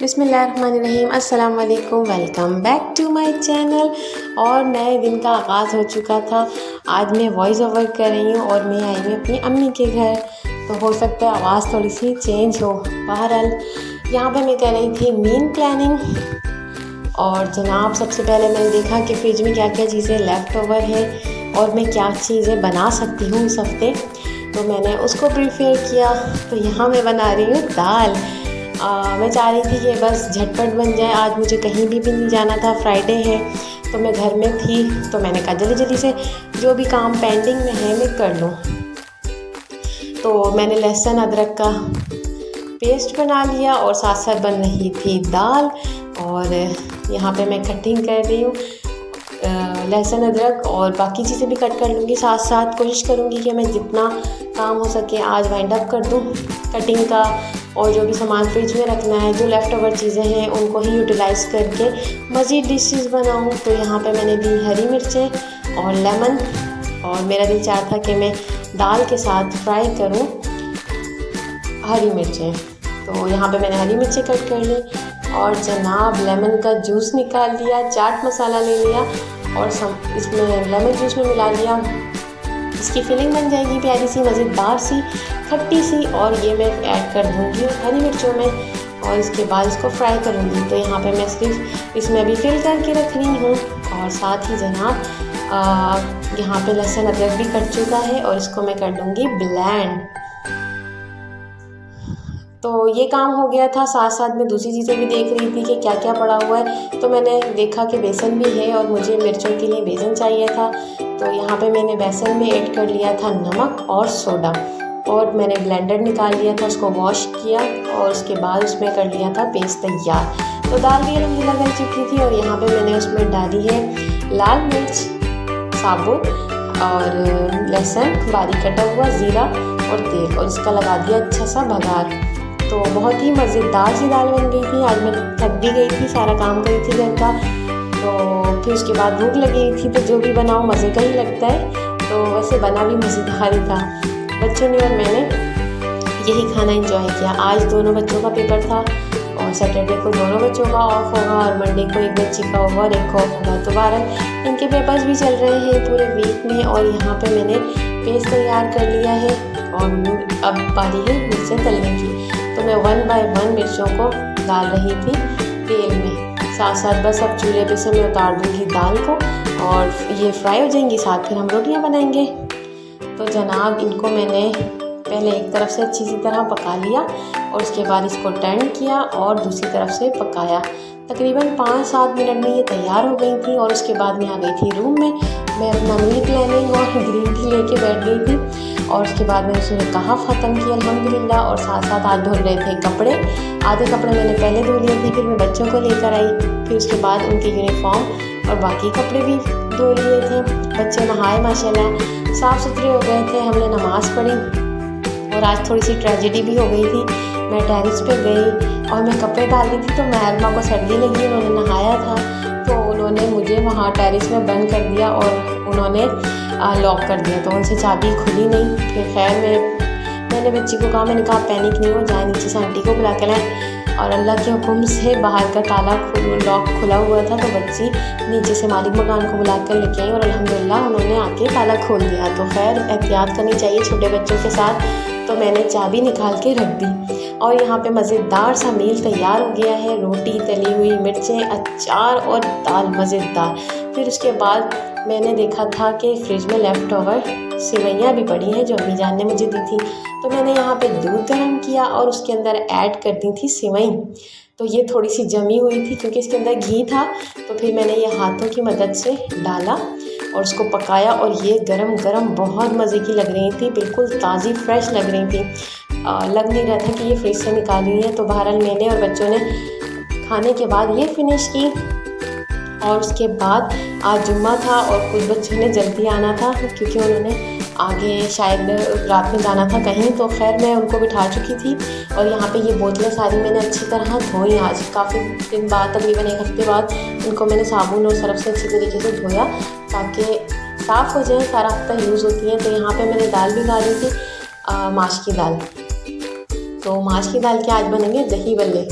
बिस्मिल्लाहिर्रहमानिर्रहीम, अस्सलाम वालेकुम। Welcome back to my channel. और नए दिन का आगाज़ हो चुका था। आज मैं वॉइस ओवर कर रही हूँ और मैं आई हूँ अपनी अम्मी के घर, तो हो सकता है आवाज़ थोड़ी सी चेंज हो। बहरहाल यहाँ पे मैं कर रही थी मील प्लानिंग। और जनाब, सबसे पहले मैंने देखा कि फ्रिज में क्या क्या चीज़ें लेफ़्ट ओवर है और मैं क्या चीज़ें बना सकती हूँ इस हफ़्ते, तो मैंने उसको प्रिपेयर किया। तो यहाँ मैं बना रही हूँ दाल। मैं चाह रही थी कि बस झटपट बन जाए। आज मुझे कहीं भी नहीं जाना था, फ्राइडे है, तो मैं घर में थी, तो मैंने कहा जल्दी जल्दी से जो भी काम पेंडिंग में है मैं कर लूँ। तो मैंने लहसुन अदरक का पेस्ट बना लिया और साथ साथ बन रही थी दाल। और यहाँ पे मैं कटिंग कर रही हूँ लहसुन अदरक, और बाकी चीज़ें भी कट कर लूँगी साथ साथ। कोशिश करूँगी कि मैं जितना काम हो सके आज वाइंड अप कर दूँ कटिंग का। और जो भी सामान फ्रिज में रखना है, जो लेफ़्ट ओवर चीज़ें हैं, उनको ही यूटिलाइज़ करके मज़ीद डिशेस बनाऊँ। तो यहाँ पे मैंने ली हरी मिर्चें और लेमन, और मेरा दिल चाह था कि मैं दाल के साथ फ्राई करूँ हरी मिर्चें। तो यहाँ पे मैंने हरी मिर्चें कट कर ली और जनाब लेमन का जूस निकाल लिया, चाट मसाला ले लिया और इसमें लेमन जूस में मिला लिया। इसकी फिलिंग बन जाएगी प्यारी सी, मज़ेदार सी, खट्टी सी। और ये मैं ऐड कर दूँगी हरी मिर्चों में और इसके बाद इसको फ्राई करूँगी। तो यहाँ पे मैं सिर्फ इसमें अभी फिल करके रख रही हूँ। और साथ ही जनाब यहाँ पे लहसुन अदरक भी कट चुका है और इसको मैं कर लूँगी ब्लेंड। तो ये काम हो गया था। साथ साथ मैं दूसरी चीज़ें भी देख रही थी कि क्या क्या पड़ा हुआ है। तो मैंने देखा कि बेसन भी है और मुझे मिर्चों के लिए बेसन चाहिए था। तो यहाँ पे मैंने बेसन में ऐड कर लिया था नमक और सोडा, और मैंने ब्लेंडर निकाल लिया था, उसको वॉश किया और उसके बाद उसमें कर लिया था पेस्ट तैयार। तो दाल भी अलहमदुलिल्लाह गल चुकी थी और यहाँ पे मैंने उसमें डाली है लाल मिर्च साबुत और लहसुन बारीक कटा हुआ, ज़ीरा और तेल, और इसका लगा दिया अच्छा सा भगार। तो बहुत ही मज़ेदार सी दाल बन गई थी। आज मैं थक भी गई थी, सारा काम करी थी घर का, तो फिर उसके बाद भूख लगी थी, तो जो भी बनाओ मज़े का ही लगता है। तो वैसे बना भी मज़ेदार ही था। बच्चों ने और मैंने यही खाना एंजॉय किया। आज दोनों बच्चों का पेपर था और सैटरडे को दोनों बच्चों का ऑफ होगा और मंडे को एक बच्ची का होगा और एक को ऑफ होगा। तो 12 इनके पेपर्स भी चल रहे हैं पूरे वीक में। और यहाँ पे मैंने पेस्ट तैयार कर लिया है और अब बारी है मिर्चें तलने की। तो मैं 1 बाय 1 मिर्चों को डाल रही थी तेल में। साथ साथ बस अब चूल्हे पे से मैं उतार दूँगी दाल को और ये फ्राई हो जाएंगी, साथ फिर हम रोटियाँ बनाएंगे। तो जनाब इनको मैंने पहले एक तरफ से अच्छी सी तरह पका लिया और उसके बाद इसको टर्न किया और दूसरी तरफ से पकाया। तकरीबन 5-7 मिनट में ये तैयार हो गई थी। और उसके बाद मैं आ गई थी रूम में। मैं अपना मील प्लानिंग और ग्रीन टी लेके बैठ गई थी और उसके बाद मैंने उसमें कहा ख़त्म किया अल्हम्दुलिल्लाह। और साथ साथ आज धुल रहे थे कपड़े। आधे कपड़े मैंने पहले धो लिए थे, फिर मैं बच्चों को लेकर आई, फिर उसके बाद उनके यूनिफॉर्म और बाकी कपड़े भी धो लिए थे। बच्चे नहाए माशाल्लाह, साफ़ सुथरे हो गए थे। हमने नमाज़ पढ़ी और आज थोड़ी सी ट्रेजेडी भी हो गई थी। मैं टेरेस पे गई और मैं कपड़े डाल रही थी, तो महरमा को सर्दी लगी, उन्होंने नहाया था, तो उन्होंने मुझे वहाँ टेरेस में बंद कर दिया और उन्होंने लॉक कर दिया, तो उनसे चाबी खुली नहीं। फिर खैर मैंने बच्ची को कहा, मैंने कहा पैनिक नहीं हो जाए, नीचे से आंटी को बुला के लाएँ। और अल्लाह के हुक्म से बाहर का ताला लॉक खुला हुआ था, तो बच्ची नीचे से मालिक मकान को बुला कर लेके आई और अल्हम्दुलिल्लाह उन्होंने आके ताला खोल दिया। तो खैर एहतियात करनी चाहिए छोटे बच्चों के साथ। तो मैंने चाबी निकाल के रख दी और यहाँ पे मज़ेदार सा मील तैयार हो गया है। रोटी, तली हुई मिर्चें, अचार और दाल मज़ेदार। फिर उसके बाद मैंने देखा था कि फ्रिज में लेफ़्ट ओवर सेवइयाँ भी पड़ी हैं जो अम्मी जान ने मुझे दी थी। तो मैंने यहाँ पे दूध गर्म किया और उसके अंदर ऐड कर दी थी सेवई। तो ये थोड़ी सी जमी हुई थी क्योंकि इसके अंदर घी था। तो फिर मैंने ये हाथों की मदद से डाला और उसको पकाया और ये गरम गरम बहुत मज़े की लग रही थी, बिल्कुल ताज़ी फ्रेश लग रही थी। लग नहीं रहा था कि ये फ्रिज से निकाली है। तो बहरहाल मैंने और बच्चों ने खाने के बाद ये फिनिश की। और उसके बाद आज जुम्मा था और कुछ बच्चों ने जल्दी आना था क्योंकि उन्होंने आगे शायद रात में जाना था कहीं। तो खैर मैं उनको बिठा चुकी थी और यहाँ पे ये बोतलें सारी मैंने अच्छी तरह धोई। आज काफ़ी दिन बाद, तकरीबन 1 हफ्ते बाद, इनको मैंने साबुन और सरफ से अच्छी तरीके से धोया ताकि साफ़ हो जाए, सारा हफ्ता यूज़ होती हैं। तो यहाँ पे मैंने दाल भी डाली थी माश की दाल। तो माश की दाल के आज बनेंगे दही बल्ले।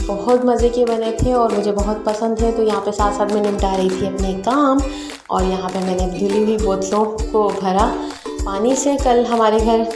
बहुत मज़े के बने थे और मुझे बहुत पसंद है। तो यहाँ पे साथ साथ मैं निपटा रही थी अपने काम और यहाँ पे मैंने धुली हुई बोतलों को भरा पानी से। कल हमारे घर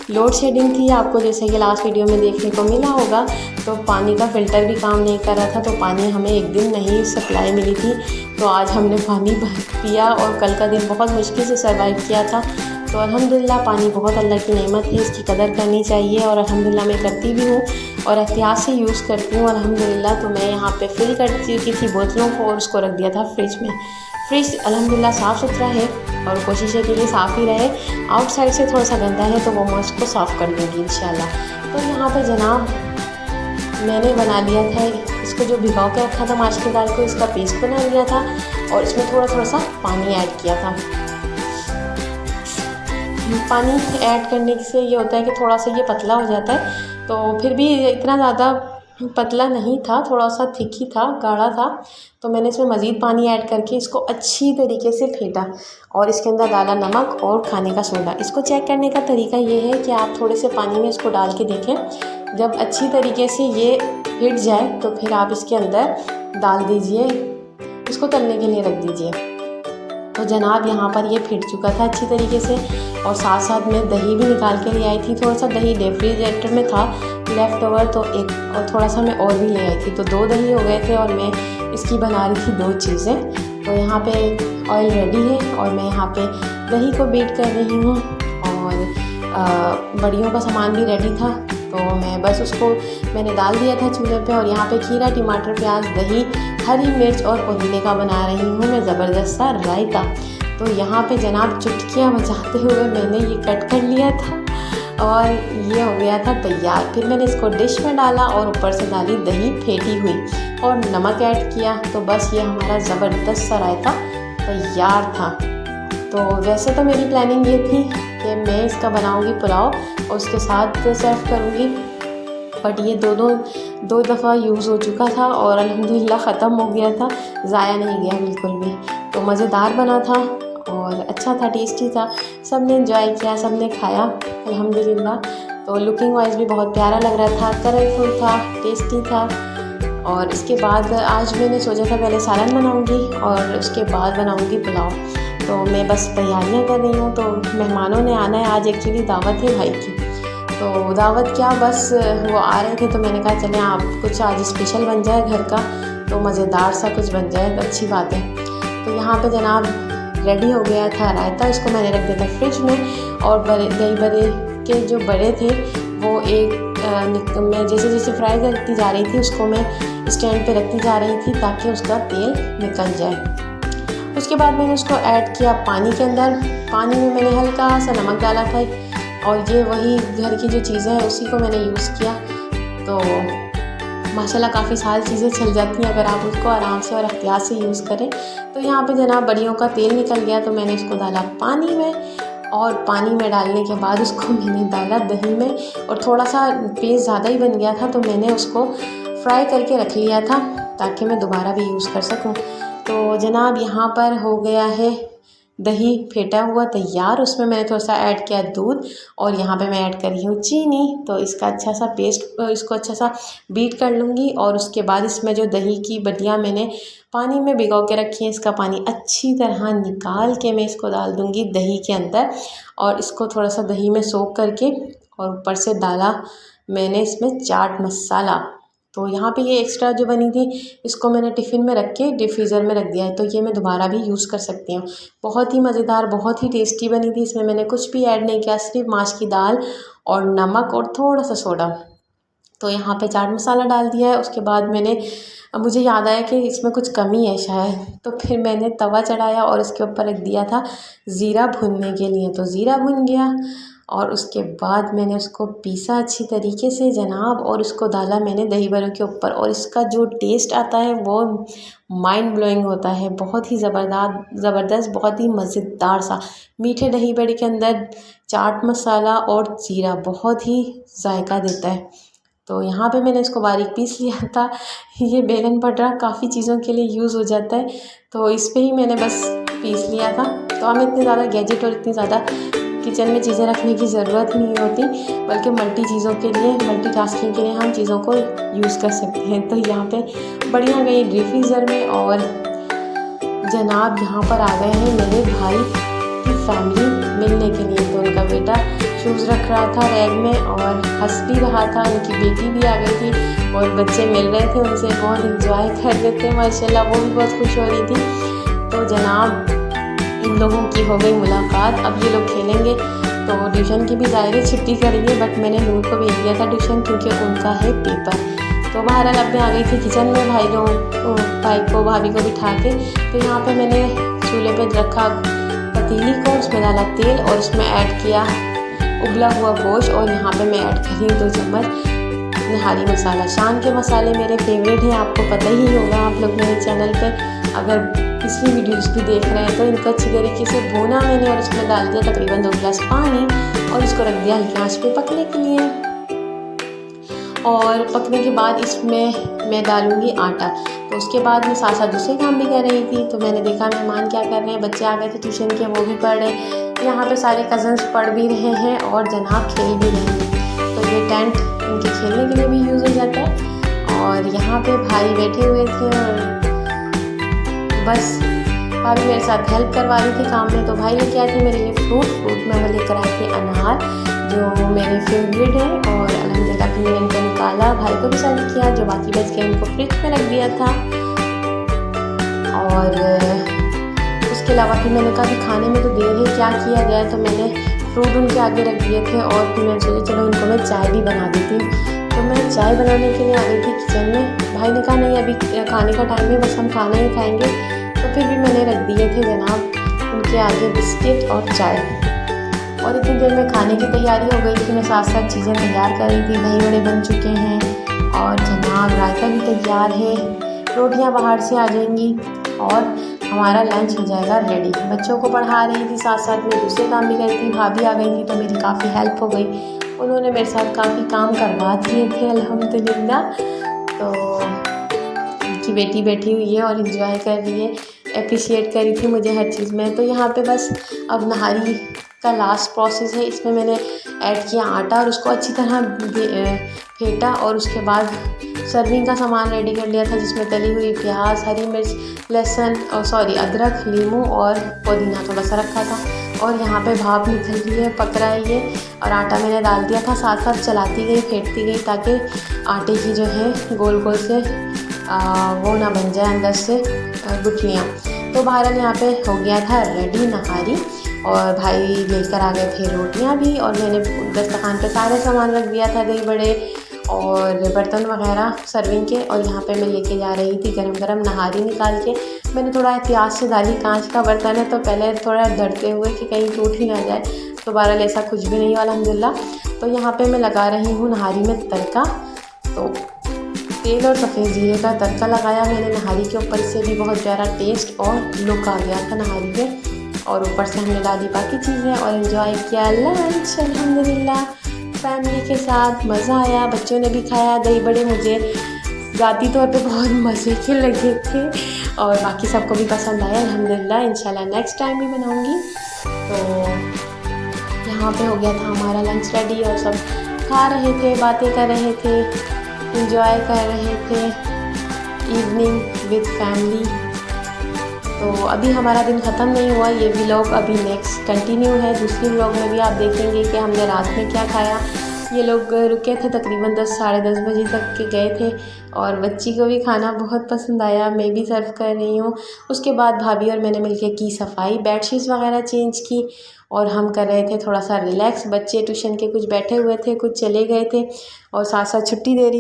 लोड शेडिंग थी, आपको जैसे कि लास्ट वीडियो में देखने को मिला होगा, तो पानी का फ़िल्टर भी काम नहीं कर रहा था, तो पानी हमें एक दिन नहीं सप्लाई मिली थी। तो आज हमने पानी पिया और कल का दिन बहुत मुश्किल से सर्वाइव किया था। तो अल्हम्दुलिल्लाह पानी बहुत अल्लाह की नेमत है, इसकी कदर करनी चाहिए और अल्हम्दुलिल्लाह मैं करती भी हूँ और एहतियात से यूज़ करती हूँ अल्हम्दुलिल्लाह। तो मैं यहाँ पे फिल कर चुकी थी बोतलों को और उसको रख दिया था फ्रिज में। फ्रिज अल्हम्दुलिल्लाह साफ़ सुथरा है और कोशिश है कि ये साफ़ ही रहे। आउटसाइड से थोड़ा सा गंदा है तो वो मैं उसको साफ़ कर दूँगी इंशाल्लाह। तो यहाँ पे जनाब मैंने बना लिया था इसको, जो भिगो के रखा था माश की दाल को, इसका पेस्ट बना लिया था और इसमें थोड़ा सा पानी ऐड किया था। पानी ऐड करने से ये होता है कि थोड़ा सा ये पतला हो जाता है, तो फिर भी इतना ज़्यादा पतला नहीं था, थोड़ा सा थिक ही था, गाढ़ा था। तो मैंने इसमें मज़ीद पानी ऐड करके इसको अच्छी तरीके से फेंटा और इसके अंदर डाला नमक और खाने का सोडा। इसको चेक करने का तरीका ये है कि आप थोड़े से पानी में इसको डाल के देखें, जब अच्छी तरीके से ये फिट जाए तो फिर आप इसके अंदर डाल दीजिए, इसको तलने के लिए रख दीजिए। तो जनाब यहाँ पर ये फिट चुका था अच्छी तरीके से और साथ साथ मैं दही भी निकाल के ले आई थी। थोड़ा सा दही रेफ्रिजरेटर में था लेफ़्ट ओवर, तो एक और थोड़ा सा मैं और भी ले आई थी, तो 2 दही हो गए थे और मैं इसकी बना रही थी 2 चीज़ें। तो यहाँ पे ऑयल रेडी है और मैं यहाँ पे दही को बीट कर रही हूँ और बड़ियों का सामान भी रेडी था, तो मैं बस उसको मैंने डाल दिया था चूल्हे पे। और यहाँ पे खीरा, टमाटर, प्याज, दही, हरी मिर्च और पुदीने का बना रही हूँ मैं ज़बरदस्त सा रायता। तो यहाँ पे जनाब चुटकियाँ बजाते हुए मैंने ये कट कर लिया था और ये हो गया था तैयार। फिर मैंने इसको डिश में डाला और ऊपर से डाली दही फेंटी हुई और नमक ऐड किया, तो बस ये हमारा ज़बरदस्त सा रायता तैयार था। तो वैसे तो मेरी प्लानिंग ये थी कि मैं इसका बनाऊंगी पुलाव और उसके साथ सर्व करूंगी, बट ये दो दफ़ा यूज़ हो चुका था और अल्हम्दुलिल्लाह ख़त्म हो गया था, ज़ाया नहीं गया बिल्कुल भी। तो मज़ेदार बना था और अच्छा था, टेस्टी था, सब ने एंजॉय किया, सब ने खाया अल्हम्दुलिल्लाह। तो लुकिंग वाइज भी बहुत प्यारा लग रहा था, कलरफुल था, टेस्टी था। और इसके बाद आज मैंने सोचा था पहले सालन बनाऊंगी और उसके बाद बनाऊंगी पुलाव। तो मैं बस तैयारियां कर रही हूँ। तो मेहमानों ने आना है, आज एक्चुअली दावत है भाई की। तो दावत क्या, बस वो आ रहे थे तो मैंने कहा चलें आप कुछ आज स्पेशल बन जाए घर का, तो मज़ेदार सा कुछ बन जाए तो अच्छी बात है। तो यहाँ पे जनाब रेडी हो गया था रायता, इसको मैंने रख दिया था फ्रिज में। और दही बड़े के जो बड़े थे वो मैं जैसे जैसे फ्राई करती जा रही थी उसको मैं स्टैंड पे रखती जा रही थी ताकि उसका तेल निकल जाए। उसके बाद मैंने उसको ऐड किया पानी के अंदर। पानी में मैंने हल्का सा नमक डाला था और ये वही घर की जो चीज़ें हैं उसी को मैंने यूज़ किया। तो माशाल्लाह काफ़ी सारी चीज़ें चल जाती हैं अगर आप उसको आराम से और एहतियात से यूज़ करें। तो यहाँ पे जनाब बड़ियों का तेल निकल गया तो मैंने इसको डाला पानी में और पानी में डालने के बाद उसको मैंने डाला दही में और थोड़ा सा पेस्ट ज़्यादा ही बन गया था तो मैंने उसको फ्राई करके रख लिया था ताकि मैं दोबारा भी यूज़ कर सकूं। तो जनाब यहाँ पर हो गया है दही फेंटा हुआ तैयार, उसमें मैंने थोड़ा सा ऐड किया दूध और यहाँ पे मैं ऐड कर रही हूँ चीनी। तो इसका अच्छा सा पेस्ट, इसको अच्छा सा बीट कर लूँगी और उसके बाद इसमें जो दही की बटियाँ मैंने पानी में भिगो के रखी हैं इसका पानी अच्छी तरह निकाल के मैं इसको डाल दूँगी दही के अंदर और इसको थोड़ा सा दही में सोख करके और ऊपर से डाला मैंने इसमें चाट मसाला। तो यहाँ पे ये एक्स्ट्रा जो बनी थी इसको मैंने टिफ़िन में रख के डीप फ्रीज़र में रख दिया है, तो ये मैं दोबारा भी यूज़ कर सकती हूँ। बहुत ही मज़ेदार, बहुत ही टेस्टी बनी थी। इसमें मैंने कुछ भी ऐड नहीं किया, सिर्फ माश की दाल और नमक और थोड़ा सा सोडा। तो यहाँ पे चाट मसाला डाल दिया है। उसके बाद मुझे याद आया कि इसमें कुछ कमी है शायद, तो फिर मैंने तवा चढ़ाया और इसके ऊपर रख दिया था ज़ीरा भुनने के लिए। तो ज़ीरा भुन गया और उसके बाद मैंने उसको पीसा अच्छी तरीके से जनाब और उसको डाला मैंने दही बड़ों के ऊपर और इसका जो टेस्ट आता है वो माइंड ब्लोइंग होता है, बहुत ही ज़बरदस्त, बहुत ही मज़ेदार सा। मीठे दही बड़े के अंदर चाट मसाला और ज़ीरा बहुत ही जायका देता है। तो यहाँ पे मैंने इसको बारीक पीस लिया था। ये बेलन पटरा काफ़ी चीज़ों के लिए यूज़ हो जाता है, तो इस पे ही मैंने बस पीस लिया था। तो हमें इतने ज़्यादा गैजेट और इतनी ज़्यादा किचन में चीज़ें रखने की ज़रूरत नहीं होती, बल्कि मल्टीटास्किंग के लिए हम चीज़ों को यूज़ कर सकते हैं। तो यहाँ पे बढ़िया गई डीप फ्रीज़र में, और जनाब यहाँ पर आ गए हैं मेरे भाई की फैमिली मिलने के लिए। तो उनका बेटा शूज़ रख रहा था रैग में और हंस भी रहा था, उनकी बेटी भी आ गई थी और बच्चे मिल रहे थे, उनसे बहुत इंजॉय कर रहे थे माशाल्लाह, वो भी बहुत खुश हो रही थी। तो जनाब इन लोगों की हो गई मुलाकात, अब ये लोग खेलेंगे। तो ट्यूशन की भी ज़ाहिर छुट्टी करेंगे, बट मैंने नूर को भेज दिया था ट्यूशन क्योंकि उनका है पेपर। तो बहरहाल अब मैं आ गई थी किचन में भाई को भाभी को बिठा के। तो यहाँ पे मैंने चूल्हे पे रखा पतीली को, उसमें डाला तेल और उसमें ऐड किया उबला हुआ गोश्त, और यहाँ पे मैं ऐड करी 2 चम्मच नहारी मसाला। शान के मसाले मेरे फेवरेट हैं, आपको पता ही होगा, आप लोग मेरे चैनल पे अगर पिछली वीडियोस भी देख रहे हैं। तो इनको अच्छी तरीके से भूना मैंने और इसमें डाल दिया तकरीबन 2 गिलास पानी और इसको रख दिया हल्की आंच पे पकने के लिए। और पकने के बाद इसमें मैं डालूँगी आटा। तो उसके बाद मैं साथ साथ दूसरे काम भी कर रही थी। तो मैंने देखा मेहमान क्या कर रहे हैं, बच्चे आ गए थे ट्यूशन के, वो भी पढ़ रहे हैं। यहाँ पे सारे कज़न्स पढ़ भी रहे हैं और जनाब खेल भी रहे हैं। तो ये टेंट इनके खेलने के लिए भी यूज़ हो जाता है। और यहाँ पे भाई बैठे हुए थे और बस भाभी मेरे साथ हेल्प करवा रही थी काम में। तो भाई लेके आए थे मेरे लिए फ्रूट में मैं लेकर आई थी अनार, जो मेरे फेवरेट है, और अल्हम्दुलिल्लाह फिर मैंने इनको निकाला, भाई को भी सर्व किया, जो बाकी बच गया उनको फ्रिज में रख दिया था। और उसके अलावा फिर मैंने कहा कि खाने में तो देर है, क्या किया जाए। तो मैंने फ्रूट उनके आगे रख दिए थे और फिर मैंने सोचा चलो इनको मैं चाय भी बना देती हूँ। तो मैं चाय बनाने के लिए आ गई थी किचन में। भाई ने कहा नहीं अभी खाने का टाइम है, बस हम खाना ही खाएँगे। तो फिर भी मैंने रख दिए थे जनाब उनके आगे बिस्किट और चाय। और इतनी देर में खाने की तैयारी हो गई थी, मैं साथ साथ चीज़ें तैयार कर रही थी। दही बड़े बन चुके हैं और जनाब रायता भी तैयार है, रोटियां बाहर से आ जाएंगी और हमारा लंच हो जाएगा रेडी। बच्चों को पढ़ा रही थी, साथ साथ में दूसरे काम भी कर रही थी। भाभी आ गई थी तो मेरी काफ़ी हेल्प हो गई, उन्होंने मेरे साथ काफ़ी काम करवा दिए थे अल्हम्दुलिल्लाह। तो उनकी बेटी बैठी हुई है और इंजॉय कर रही है, अप्रिशिएट कर रही थी मुझे हर चीज़ में। तो यहाँ पे बस अब नहारी का लास्ट प्रोसेस है। इसमें मैंने ऐड किया आटा और उसको अच्छी तरह फेंटा और उसके बाद सर्विंग का सामान रेडी कर लिया था, जिसमें तली हुई प्याज, हरी मिर्च, लहसुन और अदरक, नींबू और पुदीना थोड़ा सा रखा था। और यहाँ पे भाप निकल रही है, पक रहा है ये, और आटा मैंने डाल दिया था। साथ साथ चलाती गई, फेंटती गई, ताकि आटे की जो है गोल गोल से वो ना बन जाए अंदर से गुठलियाँ। तो बहरहाल यहाँ पे हो गया था रेडी नहारी, और भाई लेकर आ गए थे रोटियाँ भी, और मैंने दस्तरखान पे सारे सामान रख दिया था, दही बड़े और बर्तन वगैरह सर्विंग के। और यहाँ पे मैं लेके जा रही थी गरम गरम नहारी निकाल के। मैंने थोड़ा एहतियात से डाली, कांच का बर्तन है तो पहले थोड़ा डरते हुए कि कहीं टूट ही ना जाए। तो बहरहाल ऐसा कुछ भी नहीं हुआ अल्हम्दुलिल्लाह। तो यहाँ पे मैं लगा रही हूँ नहारी में तड़का। तो तेल और सफ़ेद ज़ीरे का तड़का लगाया मैंने नहारी के ऊपर, से भी बहुत प्यारा टेस्ट और लुक आ गया था नहारी में। और ऊपर से हमने डाली बाकी चीज़ें और एंजॉय किया लंच अल्हम्दुलिल्लाह फैमिली के साथ। मज़ा आया, बच्चों ने भी खाया। दही बड़े मुझे ज़ाती तौर पे बहुत मज़े के लगे थे और बाकी सबको भी पसंद आया अल्हम्दुलिल्लाह। इंशाल्लाह नेक्स्ट टाइम भी बनाऊँगी। तो यहाँ पे हो गया था हमारा लंच रेडी और सब खा रहे थे, बातें कर रहे थे, इंजॉय कर रहे थे इवनिंग विद फैमिली। तो अभी हमारा दिन ख़त्म नहीं हुआ, ये व्लॉग अभी नेक्स्ट कंटिन्यू है। दूसरी व्लॉग में भी आप देखेंगे कि हमने रात में क्या खाया। ये लोग रुके थे तकरीबन 10 साढ़े 10 बजे तक के गए थे, और बच्ची को भी खाना बहुत पसंद आया, मैं भी सर्व कर रही हूँ। उसके बाद भाभी और मैंने मिलकर की सफाई, बेडशीट्स वगैरह चेंज की, और हम कर रहे थे थोड़ा सा रिलैक्स। बच्चे ट्यूशन के कुछ बैठे हुए थे, कुछ चले गए थे, और साथ साथ छुट्टी दे रही थी।